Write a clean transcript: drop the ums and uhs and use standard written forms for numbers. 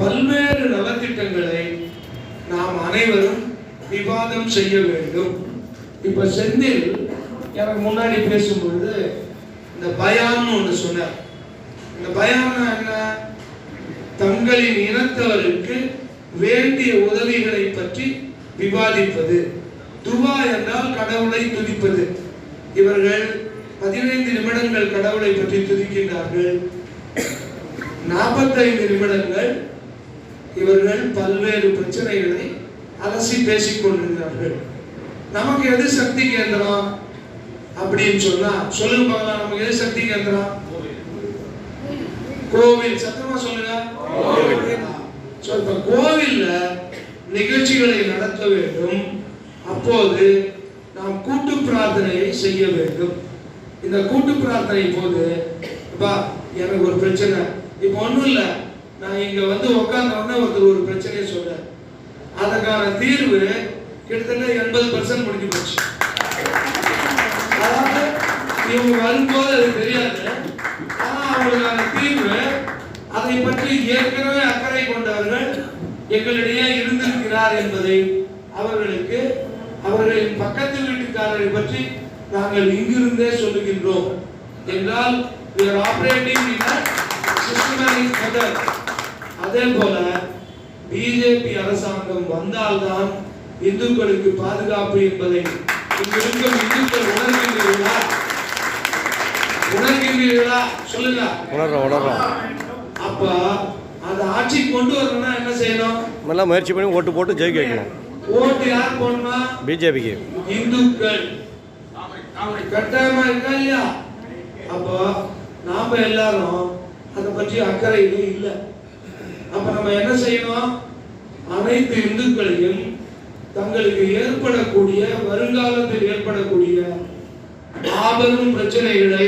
பல்வேறு நலத்திட்டங்களை நாம் அனைவரும் விவாதம் செய்ய வேண்டும். இப்ப செந்தில் எனக்கு முன்னாடி பேசும்பொழுது இந்த பயான்னு ஒன்று சொன்னார். இந்த பயான் என்ன? தங்களின் இனத்தவருக்கு வேண்டிய உதவிகளை பற்றி விவாதிப்பது. துவா என்றால் கடவுளை துதிப்பது. இவர்கள் 15 நிமிடங்கள் கடவுளை பற்றி துதிக்கின்றார்கள். 45 நிமிடங்கள் இவர்கள் பல்வேறு பிரச்சனைகளை அலசி பேசிக் கொண்டிருக்கிறார்கள். நமக்கு எது சக்தி கேந்திரம் அப்படின்னு சொன்னா சொல்லுங்க பார்க்கலாம். நமக்கு எது சக்தி கேந்திரம்? கோவில். சத்தமா சொல்லுங்க. கோவில்ல நிகழ்ச்சிகளை நடத்த வேண்டும். அப்போது நாம் கூட்டு பிரார்த்தனையை செய்ய வேண்டும். இந்த கூட்டு பிரார்த்தனை போது எனக்கு ஒரு பிரச்சனை, இப்ப ஒண்ணும் இல்ல, நான் இங்க வந்து உட்கார்ந்த உடனே ஒருத்தர் ஒரு பிரச்சனையை சொல்ற, அதற்கான தீர்வு கிட்டத்தட்ட 80% முடிஞ்சு போச்சு. அதாவது இவங்க வரும்போது அது தெரியாது, ஆனா அவங்களுக்கான தீர்வு, அதை பற்றி ஏற்கனவே அக்கறை கொண்டவர்கள் எங்களிடையே இருந்திருக்கிறார் என்பதை அவர்களுக்கு, அவர்களின் பக்கத்து வீட்டுக்காரரை பற்றி நாங்கள் இங்கிருந்தே சொல்லுகின்றோம் என்றால் we are operating in a systematic method. அதே போல பிஜேபி அரசாங்கம் வந்தால்தான் இந்துக்களுக்கு பாதுகாப்பு என்பதை இங்கிருக்கும் இந்துக்கள் உணர்கின்றீர்களா? உணர்கின்றீர்களா? சொல்லுங்க. உணர்றோம். அப்ப அந்த ஆட்சி கொண்டு வரணும்னா என்ன செய்யணும்? நல்லா முயற்சி பண்ணி ஓட்டு போட்டு ஜெயிக்க வைக்கணும். ஓட்டு யார் போடணுமா? பிஜேபிக்கு. இந்துக்கள் கட்டாயமா இருக்கா இல்லையா? அப்போ நாம எல்லாரும் அதை பற்றி அக்கறையிலே இல்லை. அப்ப நம்ம என்ன செய்யணும்? அனைத்து இந்துக்களையும் தங்களுக்கு ஏற்படக்கூடிய, வருங்காலத்தில் ஏற்படக்கூடிய மாபெரும் பிரச்சனைகளை